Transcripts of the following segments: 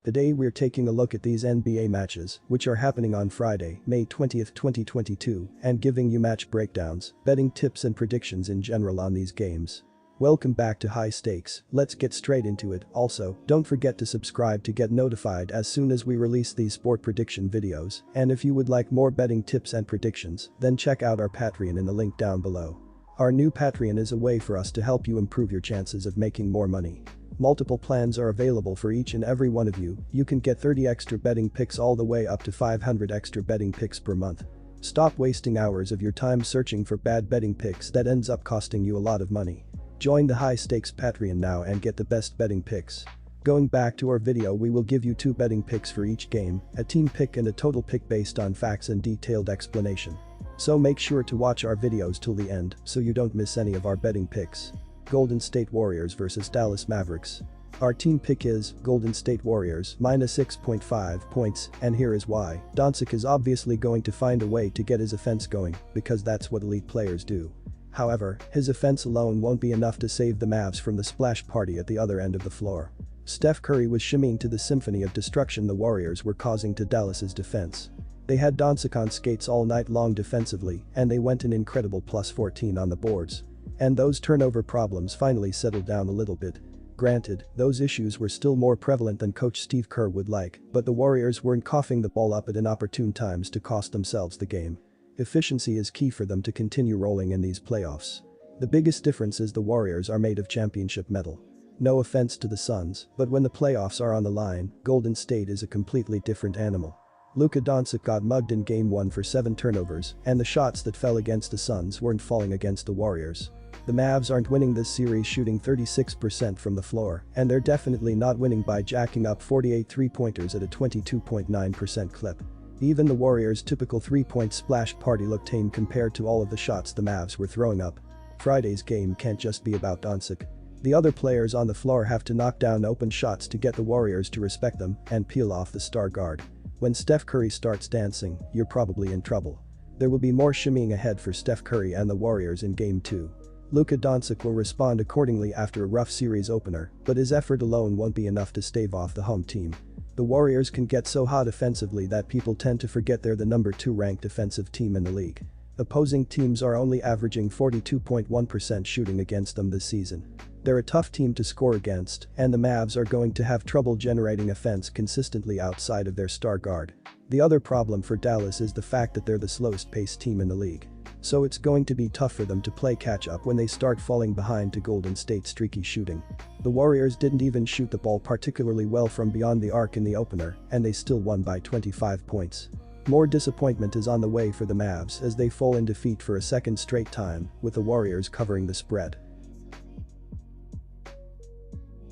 Today we're taking a look at these NBA matches, which are happening on Friday, May 20th, 2022, and giving you match breakdowns, betting tips and predictions in general on these games. Welcome back to High Stakes, let's get straight into it. Also, don't forget to subscribe to get notified as soon as we release these sport prediction videos, and if you would like more betting tips and predictions, then check out our Patreon in the link down below. Our new Patreon is a way for us to help you improve your chances of making more money. Multiple plans are available for each and every one of you. You can get 30 extra betting picks all the way up to 500 extra betting picks per month. Stop wasting hours of your time searching for bad betting picks that ends up costing you a lot of money. Join the High Stakes Patreon now and get the best betting picks. Going back to our video, we will give you 2 betting picks for each game, a team pick and a total pick based on facts and detailed explanation. So make sure to watch our videos till the end so you don't miss any of our betting picks. Golden State Warriors vs Dallas Mavericks. Our team pick is Golden State Warriors minus 6.5 points, and here is why. Doncic is obviously going to find a way to get his offense going because that's what elite players do. However, his offense alone won't be enough to save the Mavs from the splash party at the other end of the floor. Steph Curry was shimmying to the symphony of destruction the Warriors were causing to Dallas's defense. They had Doncic on skates all night long defensively, and they went an incredible plus 14 on the boards. And those turnover problems finally settled down a little bit. Granted, those issues were still more prevalent than coach Steve Kerr would like, but the Warriors weren't coughing the ball up at inopportune times to cost themselves the game. Efficiency is key for them to continue rolling in these playoffs. The biggest difference is the Warriors are made of championship metal. No offense to the Suns, but when the playoffs are on the line, Golden State is a completely different animal. Luka Doncic got mugged in Game 1 for 7 turnovers, and the shots that fell against the Suns weren't falling against the Warriors. The Mavs aren't winning this series shooting 36% from the floor, and they're definitely not winning by jacking up 48 three-pointers at a 22.9% clip. Even the Warriors' typical three-point splash party looked tame compared to all of the shots the Mavs were throwing up. Friday's game can't just be about Doncic. The other players on the floor have to knock down open shots to get the Warriors to respect them and peel off the star guard. When Steph Curry starts dancing, you're probably in trouble. There will be more shimmying ahead for Steph Curry and the Warriors in Game 2. Luka Doncic will respond accordingly after a rough series opener, but his effort alone won't be enough to stave off the home team. The Warriors can get so hot offensively that people tend to forget they're the number 2 ranked defensive team in the league. Opposing teams are only averaging 42.1% shooting against them this season. They're a tough team to score against, and the Mavs are going to have trouble generating offense consistently outside of their star guard. The other problem for Dallas is the fact that they're the slowest paced team in the league. So it's going to be tough for them to play catch up when they start falling behind to Golden State's streaky shooting. The Warriors didn't even shoot the ball particularly well from beyond the arc in the opener, and they still won by 25 points. More disappointment is on the way for the Mavs as they fall in defeat for a second straight time, with the Warriors covering the spread.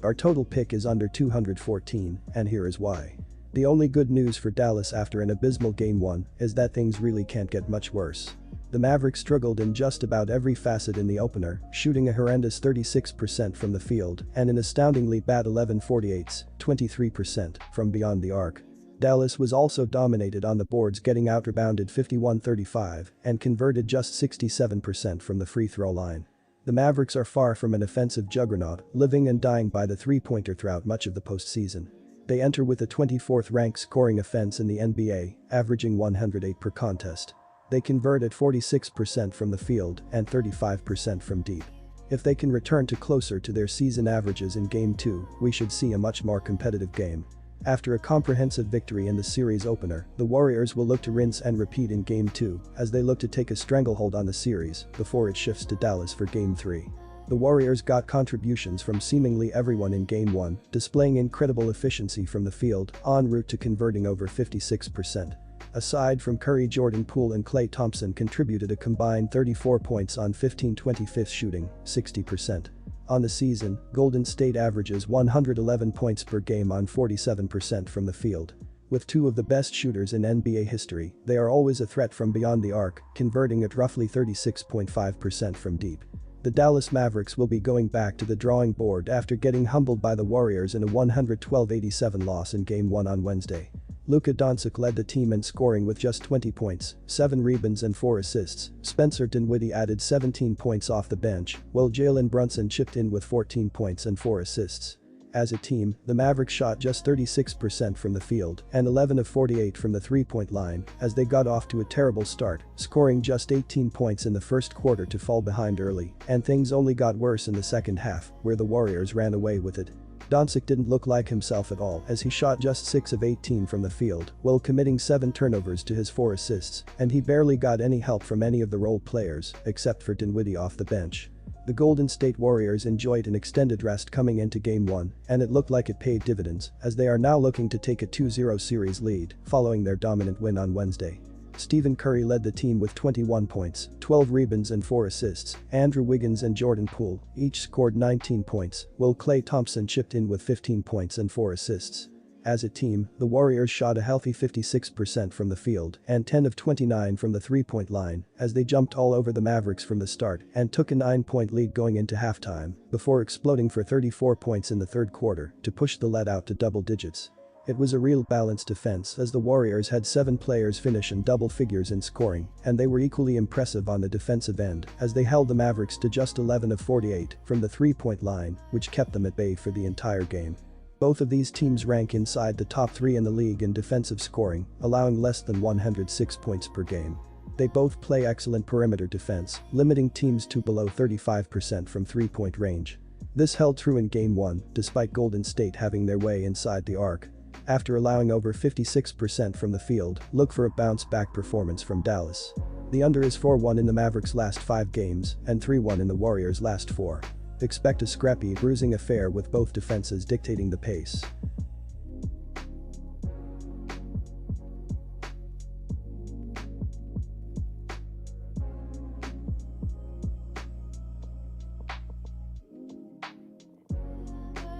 Our total pick is under 214, and here is why. The only good news for Dallas after an abysmal Game 1 is that things really can't get much worse. The Mavericks struggled in just about every facet in the opener, shooting a horrendous 36% from the field and an astoundingly bad 11/48, 23% from beyond the arc. Dallas was also dominated on the boards, getting out-rebounded 51-35 and converted just 67% from the free throw line. The Mavericks are far from an offensive juggernaut, living and dying by the three-pointer throughout much of the postseason. They enter with a 24th ranked scoring offense in the NBA, averaging 108 per contest. They convert at 46% from the field and 35% from deep. If they can return to closer to their season averages in Game 2, we should see a much more competitive game. After a comprehensive victory in the series opener, the Warriors will look to rinse and repeat in Game 2 as they look to take a stranglehold on the series before it shifts to Dallas for Game 3. The Warriors got contributions from seemingly everyone in Game 1, displaying incredible efficiency from the field, en route to converting over 56%. Aside from Curry, Jordan Poole and Klay Thompson contributed a combined 34 points on 15/25 shooting, 60%. On the season, Golden State averages 111 points per game on 47% from the field. With 2 of the best shooters in NBA history, they are always a threat from beyond the arc, converting at roughly 36.5% from deep. The Dallas Mavericks will be going back to the drawing board after getting humbled by the Warriors in a 112-87 loss in Game 1 on Wednesday. Luka Doncic led the team in scoring with just 20 points, 7 rebounds and 4 assists. Spencer Dinwiddie added 17 points off the bench, while Jalen Brunson chipped in with 14 points and 4 assists. As a team, the Mavericks shot just 36% from the field and 11 of 48 from the three-point line as they got off to a terrible start, scoring just 18 points in the first quarter to fall behind early, and things only got worse in the second half, where the Warriors ran away with it. Doncic didn't look like himself at all as he shot just 6 of 18 from the field while committing 7 turnovers to his 4 assists, and he barely got any help from any of the role players except for Dinwiddie off the bench. The Golden State Warriors enjoyed an extended rest coming into Game 1, and it looked like it paid dividends as they are now looking to take a 2-0 series lead following their dominant win on Wednesday. Stephen Curry led the team with 21 points, 12 rebounds and 4 assists. Andrew Wiggins and Jordan Poole each scored 19 points, while Klay Thompson chipped in with 15 points and 4 assists. As a team, the Warriors shot a healthy 56% from the field and 10 of 29 from the three-point line as they jumped all over the Mavericks from the start and took a 9-point lead going into halftime before exploding for 34 points in the third quarter to push the lead out to double digits. It was a real balanced defense as the Warriors had 7 players finish in double figures in scoring, and they were equally impressive on the defensive end as they held the Mavericks to just 11 of 48 from the three-point line, which kept them at bay for the entire game. Both of these teams rank inside the top 3 in the league in defensive scoring, allowing less than 106 points per game. They both play excellent perimeter defense, limiting teams to below 35% from three-point range. This held true in Game 1, despite Golden State having their way inside the arc. After allowing over 56% from the field, look for a bounce-back performance from Dallas. The under is 4-1 in the Mavericks' last 5 games and 3-1 in the Warriors' last 4. Expect a scrappy, bruising affair with both defenses dictating the pace.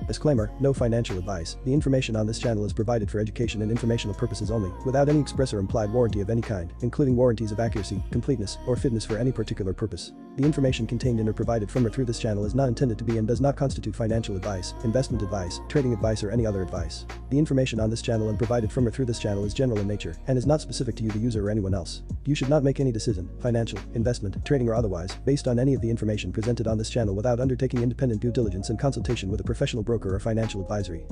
Disclaimer, no financial advice. The information on this channel is provided for education and informational purposes only, without any express or implied warranty of any kind, including warranties of accuracy, completeness, or fitness for any particular purpose. The information contained in or provided from or through this channel is not intended to be and does not constitute financial advice, investment advice, trading advice, or any other advice. The information on this channel and provided from or through this channel is general in nature and is not specific to you, the user, or anyone else. You should not make any decision, financial, investment, trading, or otherwise, based on any of the information presented on this channel without undertaking independent due diligence and consultation with a professional broker or financial advisory.